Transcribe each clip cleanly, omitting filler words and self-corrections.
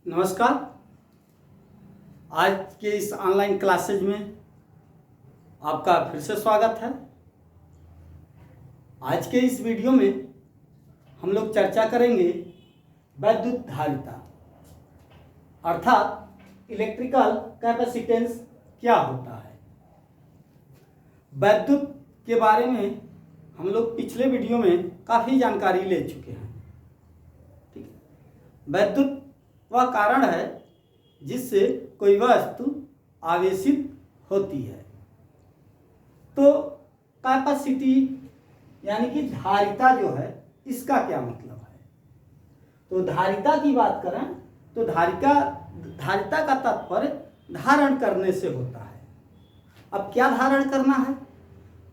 नमस्कार। आज के इस ऑनलाइन क्लासेज में आपका फिर से स्वागत है। आज के इस वीडियो में हम लोग चर्चा करेंगे वैद्युत धारिता अर्थात इलेक्ट्रिकल कैपेसिटेंस क्या होता है। वैद्युत के बारे में हम लोग पिछले वीडियो में काफ़ी जानकारी ले चुके हैं। ठीक है, वैद्युत वह कारण है जिससे कोई वस्तु आवेशित होती है। तो कैपेसिटी यानी कि धारिता जो है, इसका क्या मतलब है। तो धारिता की बात करें तो धारिता का तात्पर्य धारण करने से होता है। अब क्या धारण करना है,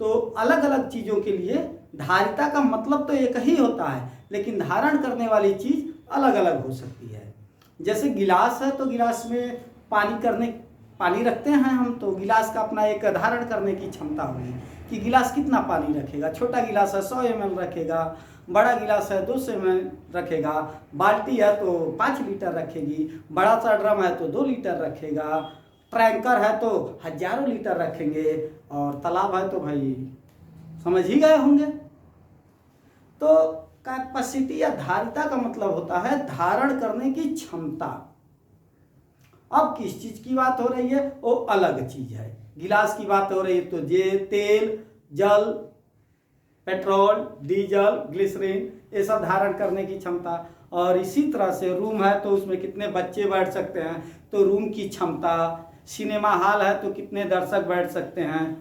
तो अलग अलग चीज़ों के लिए धारिता का मतलब तो एक ही होता है, लेकिन धारण करने वाली चीज़ अलग अलग हो सकती है। जैसे गिलास है तो गिलास में पानी रखते हैं हम, तो गिलास का अपना एक धारण करने की क्षमता होगी कि गिलास कितना पानी रखेगा। छोटा गिलास है 100 ml रखेगा, बड़ा गिलास है 200 ml रखेगा, बाल्टी है तो 5 लीटर रखेगी, बड़ा सा ड्रम है तो 2 लीटर रखेगा, टैंकर है तो हजारों लीटर रखेंगे, और तालाब है तो भाई समझ ही गए होंगे। तो कैपेसिटी या धारिता का मतलब होता है धारण करने की क्षमता। अब किस चीज की बात हो रही है, वो अलग चीज है। गिलास की बात हो रही है तो तेल, जल, पेट्रोल, डीजल, ग्लिसरीन, ये सब धारण करने की क्षमता। और इसी तरह से रूम है तो उसमें कितने बच्चे बैठ सकते हैं, तो रूम की क्षमता। सिनेमा हॉल है तो कितने दर्शक बैठ सकते हैं,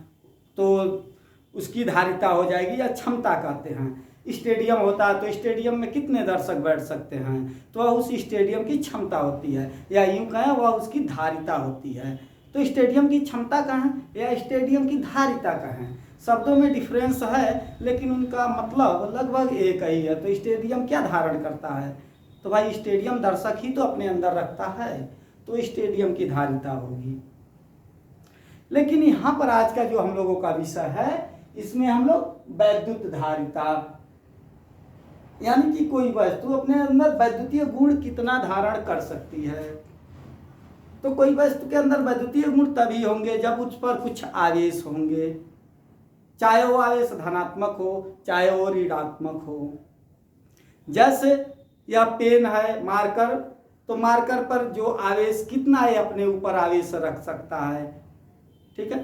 तो उसकी धारिता हो जाएगी या क्षमता कहते हैं। स्टेडियम होता है तो स्टेडियम में कितने दर्शक बैठ सकते हैं, तो वह उस स्टेडियम की क्षमता होती है, या यूँ कहें वह उसकी धारिता होती है। तो स्टेडियम की क्षमता कहें या स्टेडियम की धारिता कहें, शब्दों में डिफरेंस है लेकिन उनका मतलब लगभग एक ही है। तो स्टेडियम क्या धारण करता है, तो भाई स्टेडियम दर्शक ही तो अपने अंदर रखता है, तो स्टेडियम की धारिता होगी। लेकिन यहाँ पर आज का जो हम लोगों का विषय है, इसमें हम लोग वैद्युत धारिता यानी कि कोई वस्तु अपने अंदर वैद्युतीय गुण कितना धारण कर सकती है। तो कोई वस्तु के अंदर वैद्युतीय गुण तभी होंगे जब उस पर कुछ आवेश होंगे, चाहे वो आवेश धनात्मक हो चाहे वो ऋणात्मक हो। जैसे यह पेन है, मार्कर, तो मार्कर पर जो आवेश कितना है अपने ऊपर आवेश रख सकता है। ठीक है,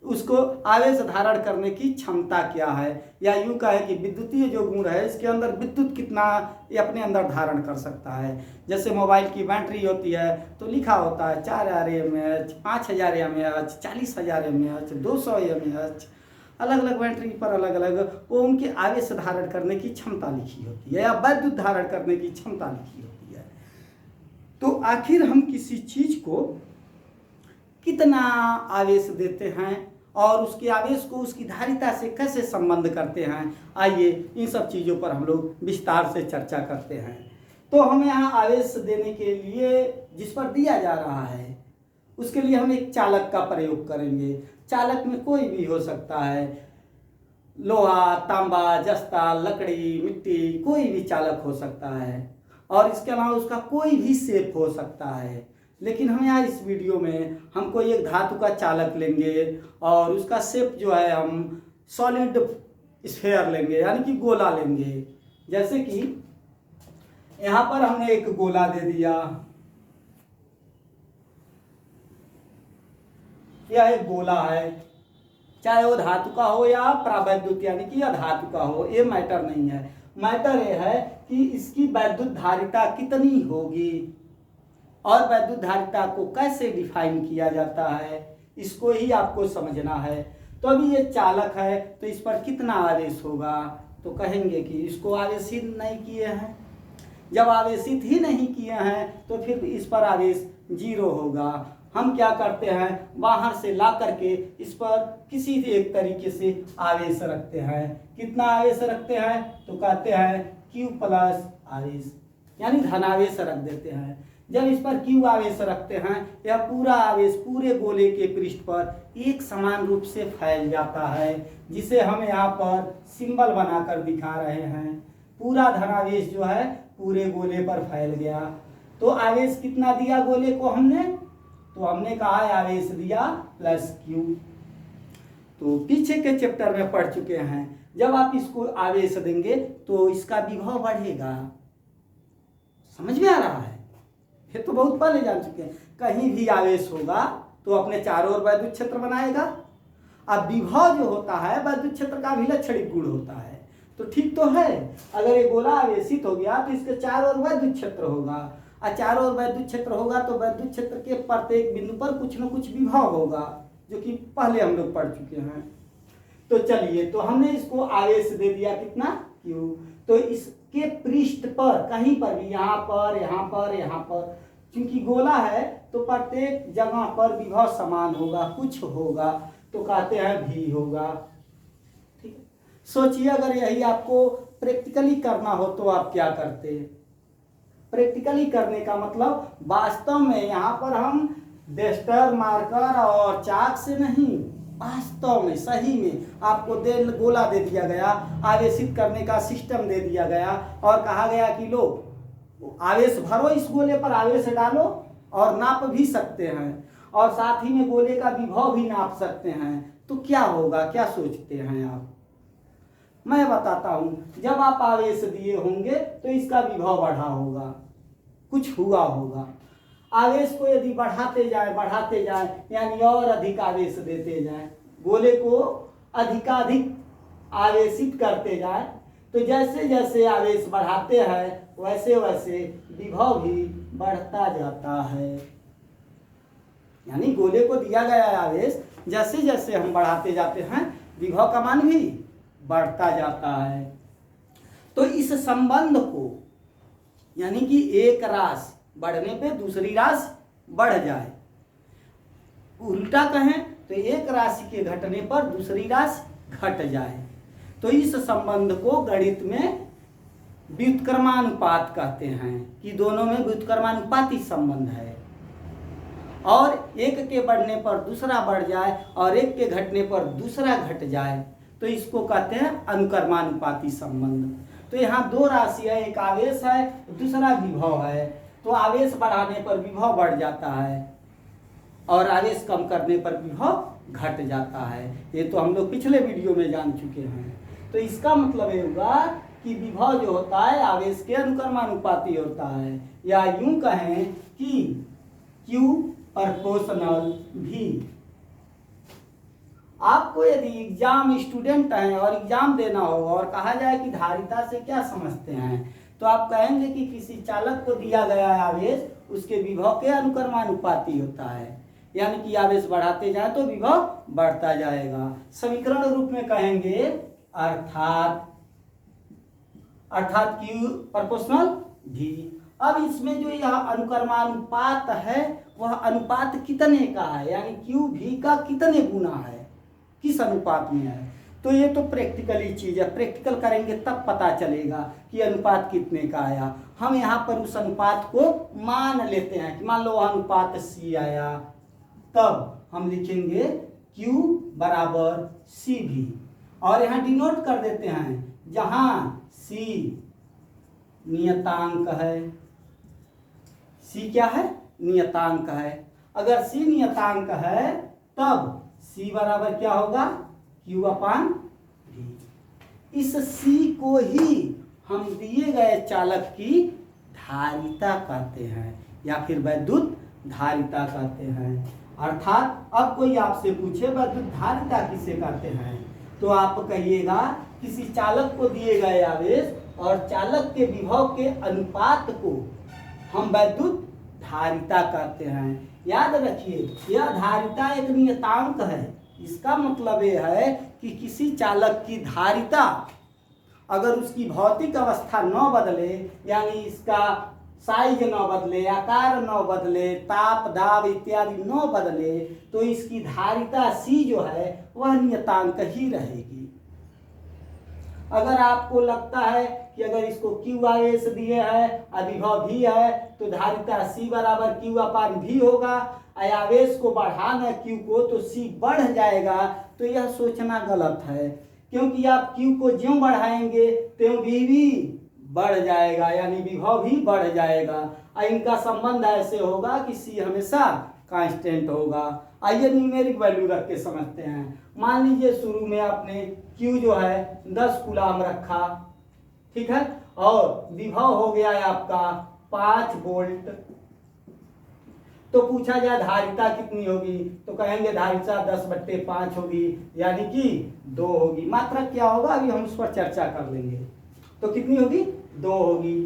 उसको आवेश धारण करने की क्षमता क्या है, या यूं कहे कि विद्युतीय जो गुण है इसके अंदर विद्युत कितना ये अपने अंदर धारण कर सकता है। जैसे मोबाइल की बैटरी होती है तो लिखा होता है 4000 mAh, 5000 mAh, 40000 mAh, 200 mAh। अलग अलग बैटरी पर अलग अलग वो उनके आवेश धारण करने की क्षमता लिखी होती है, या विद्युत धारण करने की क्षमता लिखी होती है। तो आखिर हम किसी चीज को कितना आवेश देते हैं और उसके आवेश को उसकी धारिता से कैसे संबंध करते हैं, आइए इन सब चीज़ों पर हम लोग विस्तार से चर्चा करते हैं। तो हम यहाँ आवेश देने के लिए जिस पर दिया जा रहा है उसके लिए हम एक चालक का प्रयोग करेंगे। चालक में कोई भी हो सकता है, लोहा, तांबा, जस्ता, लकड़ी, मिट्टी, कोई भी चालक हो सकता है, और इसके अलावा उसका कोई भी शेप हो सकता है। लेकिन हम यहाँ इस वीडियो में हमको एक धातु का चालक लेंगे और उसका शेप जो है हम सॉलिड स्फेयर लेंगे, यानी कि गोला लेंगे। जैसे कि यहाँ पर हमने एक गोला दे दिया, यह एक गोला है, चाहे वो धातु का हो या प्रावैद्युत यानी कि अधातु का हो, ये मैटर नहीं है। मैटर ये है कि इसकी वैद्युत धारिता कितनी होगी और वैद्युत धारिता को कैसे डिफाइन किया जाता है, इसको ही आपको समझना है। तो अभी ये चालक है तो इस पर कितना आवेश होगा, तो कहेंगे कि इसको आवेशित नहीं किए हैं। जब आवेशित ही नहीं किए हैं तो फिर इस पर आवेश 0 होगा। हम क्या करते हैं, बाहर से ला करके इस पर किसी एक तरीके से आवेश रखते हैं। कितना आवेश रखते हैं, तो कहते हैं Q प्लस आवेश, यानी धनावेश रख देते हैं। जब इस पर Q आवेश रखते हैं, यह पूरा आवेश पूरे गोले के पृष्ठ पर एक समान रूप से फैल जाता है, जिसे हम यहाँ पर सिंबल बनाकर दिखा रहे हैं। पूरा धनावेश जो है पूरे गोले पर फैल गया। तो आवेश कितना दिया गोले को हमने, तो हमने कहा है आवेश दिया प्लस क्यू। तो पीछे के चैप्टर में पढ़ चुके हैं, जब आप इसको आवेश देंगे तो इसका विभव बढ़ेगा। समझ में आ रहा है? ये तो बहुत पहले जान चुके हैं। कहीं भी आवेश होगा तो अपने चारों ओर वैद्युत क्षेत्र बनाएगा। अब विभव जो होता है वैद्युत क्षेत्र का अभिलक्षणिक गुण होता है। तो ठीक तो है, अगर ये गोला आवेशित हो गया तो इसके चारों ओर वैद्युत क्षेत्र होगा, और चारों ओर वैद्युत क्षेत्र होगा तो वैद्युत क्षेत्र के प्रत्येक बिंदु पर कुछ न कुछ विभव होगा, जो कि पहले हम लोग पढ़ चुके हैं। तो चलिए, तो हमने इसको आवेश दे दिया कितना, क्यू। तो इसके पृष्ठ पर कहीं पर भी, यहाँ पर, यहाँ पर, यहाँ पर, क्योंकि गोला है तो प्रत्येक जगह पर विभव समान होगा, कुछ होगा, तो कहते हैं भी होगा। ठीक है, सोचिए अगर यही आपको प्रैक्टिकली करना हो तो आप क्या करते? प्रैक्टिकली करने का मतलब वास्तव में यहाँ पर हम डस्टर, मार्कर और चाक से नहीं, वास्तव में सही में आपको गोला दे दिया गया, आवेशित करने का सिस्टम दे दिया गया और कहा गया कि लो आवेश भरो, इस गोले पर आवेश डालो और नाप भी सकते हैं, और साथ ही में गोले का विभव भी नाप सकते हैं। तो क्या होगा, क्या सोचते हैं आप? मैं बताता हूं, जब आप आवेश दिए होंगे तो इसका विभव बढ़ा होगा, कुछ हुआ होगा। आवेश को यदि बढ़ाते जाए यानी और अधिक आवेश देते जाए, गोले को अधिकाधिक आवेशित करते जाए, तो जैसे जैसे आवेश बढ़ाते हैं वैसे वैसे विभव भी बढ़ता जाता है। यानी गोले को दिया गया आवेश जैसे जैसे हम बढ़ाते जाते हैं विभव का मान भी बढ़ता जाता है। तो इस संबंध को, यानी कि एक राशि बढ़ने पे दूसरी राशि बढ़ जाए, उल्टा कहें तो एक राशि के घटने पर दूसरी राशि घट जाए, तो इस संबंध को गणित में व्युत्क्रमानुपात कहते हैं, कि दोनों में व्युत्क्रमानुपाती संबंध है। और एक के बढ़ने पर दूसरा बढ़ जाए और एक के घटने पर दूसरा घट जाए, तो इसको कहते हैं अनुक्रमानुपाती संबंध। तो यहाँ दो राशि है, एक आवेश है, दूसरा विभव है। तो आवेश बढ़ाने पर विभव बढ़ जाता है और आवेश कम करने पर विभव घट जाता है। ये तो हम लोग पिछले वीडियो में जान चुके हैं। तो इसका मतलब ये हुआ कि विभव जो होता है आवेश के अनुक्रमानुपाती होता है, या यूं कहें कि Q प्रोपोर्शनल V। आपको यदि एग्जाम स्टूडेंट हैं और एग्जाम देना हो और कहा जाए कि धारिता से क्या समझते हैं, तो आप कहेंगे कि किसी चालक को दिया गया आवेश उसके विभव के अनुक्रमानुपाती होता है, यानी कि आवेश बढ़ाते जाए तो विभव बढ़ता जाएगा। समीकरण रूप में कहेंगे अर्थात Q प्रोपोर्शनल V। अब इसमें जो यह अनुक्रमानुपात है वह अनुपात कितने का है, यानी Q V का कितने गुना है, किस अनुपात में है। तो ये तो प्रैक्टिकली चीज है, प्रैक्टिकल करेंगे तब पता चलेगा कि अनुपात कितने का आया। हम यहाँ पर उस अनुपात को मान लेते हैं कि मान लो अनुपात C आया, तब हम लिखेंगे Q बराबर CV और यहाँ डिनोट कर देते हैं, जहाँ C नियतांक है। C क्या है? नियतांक है। अगर C नियतांक है तब C बराबर क्या होगा? Q अपान V। इस C को ही हम दिए गए चालक की धारिता कहते हैं या फिर वैद्युत धारिता कहते हैं। अर्थात अब कोई आपसे पूछे वैद्युत धारिता किसे कहते हैं, तो आप कहिएगा किसी चालक को दिए गए आवेश और चालक के विभव के अनुपात को हम वैद्युत धारिता कहते हैं। याद रखिए, यह धारिता एक नियतांक है। इसका मतलब यह है कि किसी चालक की धारिता अगर उसकी भौतिक अवस्था न बदले, यानी इसका साइज न बदले, आकार न बदले, ताप दाब इत्यादि न बदले, तो इसकी धारिता C जो है वह नियतांक ही रहेगी। अगर आपको लगता है कि अगर इसको Q आवेश दिए है और विभव V है तो धारिता C बराबर Q अपान V होगा, आवेश को बढ़ाना Q को तो C बढ़ जाएगा, तो यह सोचना गलत है, क्योंकि आप Q को ज्यों बढ़ाएंगे त्यों V भी बढ़ जाएगा, यानी विभव भी बढ़ जाएगा। और इनका संबंध ऐसे होगा कि C हमेशा कांस्टेंट होगा। आइए न्यूमेरिक वैल्यू रख के समझते हैं। मान लीजिए शुरू में आपने Q जो है 10 कूलाम रखा, ठीक है, और विभव हो गया है आपका 5 वोल्ट। तो पूछा जाए धारिता कितनी होगी, तो कहेंगे धारिता 10/5 होगी, यानी कि 2 होगी। मात्रक क्या होगा अभी हम उस पर चर्चा कर लेंगे। तो कितनी होगी, 2 होगी।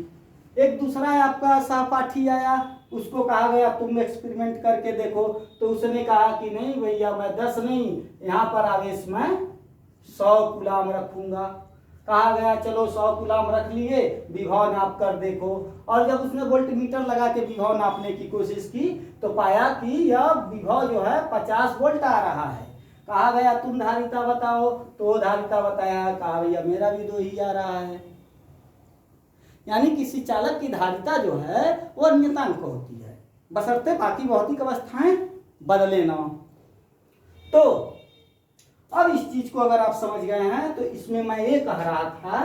एक दूसरा है आपका सहपाठी आया, उसको कहा गया तुम एक्सपेरिमेंट करके देखो, तो उसने कहा कि नहीं भैया मैं 10 नहीं, यहाँ पर आवेश मैं 100 कूलाम रखूंगा। कहा गया चलो 100 कूलाम रख लिए, विभव नाप कर देखो। और जब उसने वोल्टमीटर लगा के विभव नापने की कोशिश की तो पाया कि यह विभव जो है 50 वोल्ट आ रहा है। कहा गया तुम धारिता बताओ, तो वो धारिता बताया, कहा भैया मेरा भी 2 ही आ रहा है। यानी किसी चालक की धारिता जो है वो नियतांक होती है, बशर्ते बाकी भौतिक अवस्थाएं बदले ना। तो अब इस चीज को अगर आप समझ गए हैं तो इसमें मैं ये कह रहा था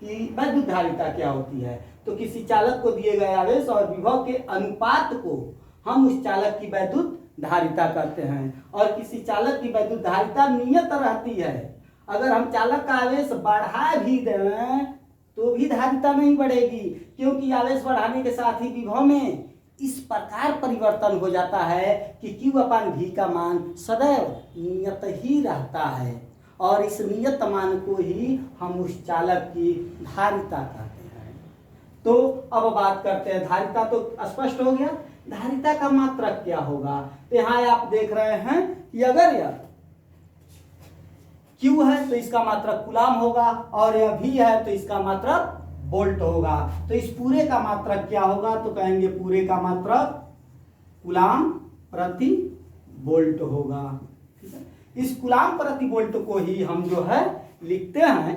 कि वैद्युत धारिता क्या होती है। तो किसी चालक को दिए गए आवेश और विभव के अनुपात को हम उस चालक की वैद्युत धारिता कहते हैं। और किसी चालक की वैद्युत धारिता नियत रहती है। अगर हम चालक का आवेश बढ़ा भी दें तो भी धारिता नहीं बढ़ेगी, क्योंकि आवेश बढ़ाने के साथ ही विभव में इस प्रकार परिवर्तन हो जाता है कि Q/V का मान सदैव नियत ही रहता है। और इस नियत मान को ही हम उस चालक की धारिता कहते हैं। तो अब बात करते हैं, धारिता तो स्पष्ट हो गया, धारिता का मात्रक क्या होगा। तो यहाँ आप देख रहे हैं कि अगर यह Q है तो इसका मात्रक कूलाम होगा, और यह V है तो इसका मात्रक वोल्ट होगा। तो इस पूरे का मात्रक क्या होगा, तो कहेंगे पूरे का मात्रक कूलाम प्रति वोल्ट होगा। ठीक है, इस कूलाम प्रति वोल्ट को ही हम जो है लिखते हैं,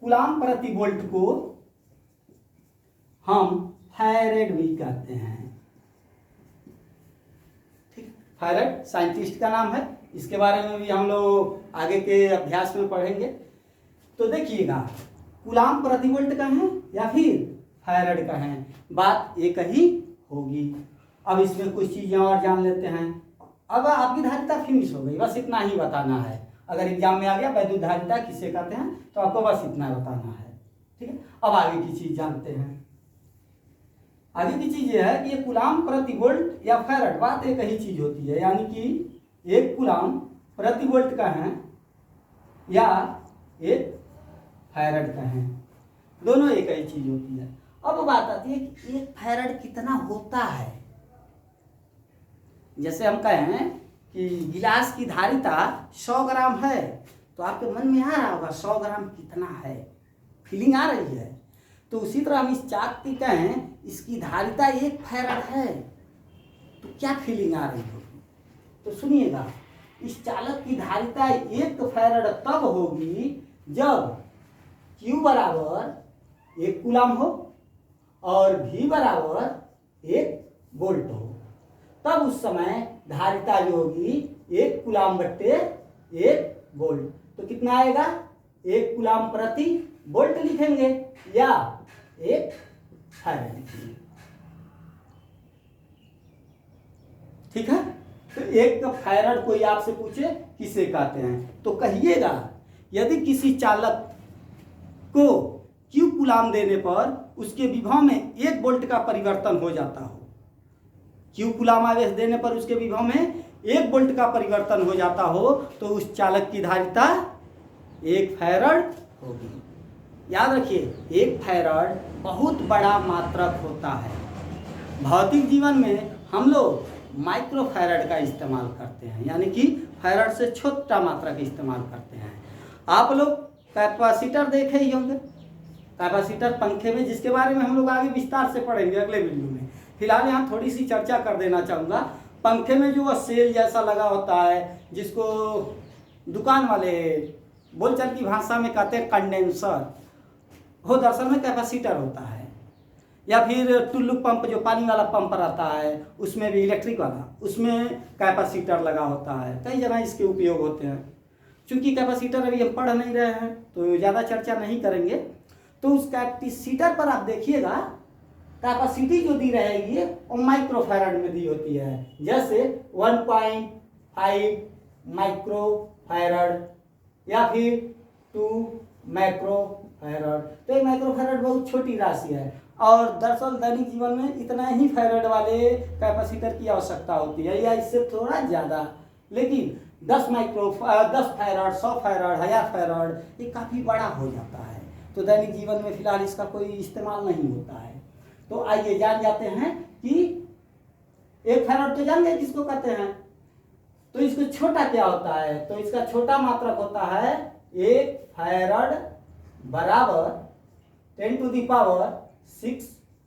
कूलाम प्रति वोल्ट को हम फैरेड भी कहते हैं। ठीक, फैरेड साइंटिस्ट का नाम है, इसके बारे में भी हम लोग आगे के अभ्यास में पढ़ेंगे। तो देखिएगा, कूलाम प्रति वोल्ट का है या फिर फैरेड का है, बात एक ही होगी। अब इसमें कुछ चीजें और जान लेते हैं। अब आपकी धारिता फिनिश हो गई, बस इतना ही बताना है। अगर एग्जाम में आ गया वैद्युत धारिता किसे कहते हैं तो आपको बस इतना बताना है। ठीक है, अब आगे की चीज जानते हैं। आगे की चीज यह है कि ये कूलाम प्रति वोल्ट या फैरेड, बात एक ही चीज होती है। यानी कि एक कूलाम प्रति वोल्ट का है या एक फैरेड का है, दोनों एक ही चीज होती है। अब बात आती है कि एक फैरेड कितना होता है। जैसे हम कहें कि गिलास की धारिता 100 ग्राम है, तो आपके मन में आ रहा होगा 100 ग्राम कितना है, फीलिंग आ रही है। तो उसी तरह हम इस चाक की कहें इसकी धारिता 1 फैरेड है, तो क्या फीलिंग आ रही होगी। तो सुनिएगा, इस चालक की धारिता 1 फैरेड तब होगी जब Q बराबर 1 कूलाम हो और V बराबर 1 वोल्ट हो। तब उस समय धारिता जो होगी 1 कूलाम बट्टे 1 वोल्ट। तो कितना आएगा, 1 कूलाम प्रति वोल्ट लिखेंगे या 1 फैरेड लिखेंगे। ठीक है, तो 1 फैरेड कोई आपसे पूछे किसे कहते हैं, तो कहिएगा यदि किसी चालक को Q कूलाम देने पर उसके विभव में 1 वोल्ट का परिवर्तन हो जाता हो, Q कूलाम आवेश देने पर उसके विभव में 1 वोल्ट का परिवर्तन हो जाता हो, तो उस चालक की धारिता 1 फैरेड होगी। याद रखिए, 1 फैरेड बहुत बड़ा मात्रक होता है। भौतिक जीवन में हम लोग माइक्रो फैरेड का इस्तेमाल करते हैं, यानी कि फैरेड से छोटा मात्रक इस्तेमाल करते हैं। आप लोग कैपेसिटर देखे ही होंगे, कैपेसिटर पंखे में, जिसके बारे में हम लोग आगे विस्तार से पढ़ेंगे अगले वीडियो में। फिलहाल यहाँ थोड़ी सी चर्चा कर देना चाहूँगा। पंखे में जो सेल जैसा लगा होता है, जिसको दुकान वाले बोलचाल की भाषा में कहते हैं कंडेंसर, वो दरअसल में कैपेसिटर होता है। या फिर टुल्लू पंप, जो पानी वाला पंप रहता है, उसमें भी इलेक्ट्रिक वाला, उसमें कैपेसिटर लगा होता है। कई जगह इसके उपयोग होते हैं। चूंकि कैपेसिटर अभी हम पढ़ नहीं रहे हैं तो ज़्यादा चर्चा नहीं करेंगे। तो उस कैपेसिटर पर आप देखिएगा कैपेसिटी जो दी रहेगी वो माइक्रोफैरड में दी होती है, जैसे 1.5 माइक्रोफैरड या फिर 2 माइक्रोफैरड। तो ये माइक्रोफैरड बहुत छोटी राशि है और दरअसल दैनिक जीवन में इतना ही फैरड वाले कैपेसिटर की आवश्यकता होती है या इससे थोड़ा ज़्यादा। लेकिन 10 फैरड, 100 फैरड, 1000 फैरड ये काफ़ी बड़ा हो जाता है, तो दैनिक जीवन में फिलहाल इसका कोई इस्तेमाल नहीं होता है। तो आइए जान जाते हैं कि 1 फैरड तो जान गए किसको कहते हैं। तो इसको छोटा क्या होता है, तो इसका छोटा मात्रक होता है 1 फैरड बराबर 10⁻6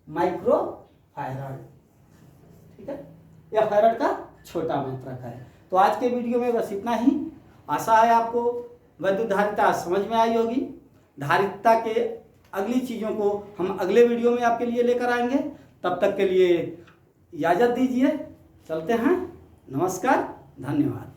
माइक्रोफैरड। ठीक है, यह फैरड का छोटा मात्रक है। तो आज के वीडियो में बस इतना ही। आशा है आपको वैद्युत धारिता समझ में आई होगी। धारिता के अगली चीज़ों को हम अगले वीडियो में आपके लिए लेकर आएंगे। तब तक के लिए इजाज़त दीजिए, चलते हैं। नमस्कार, धन्यवाद।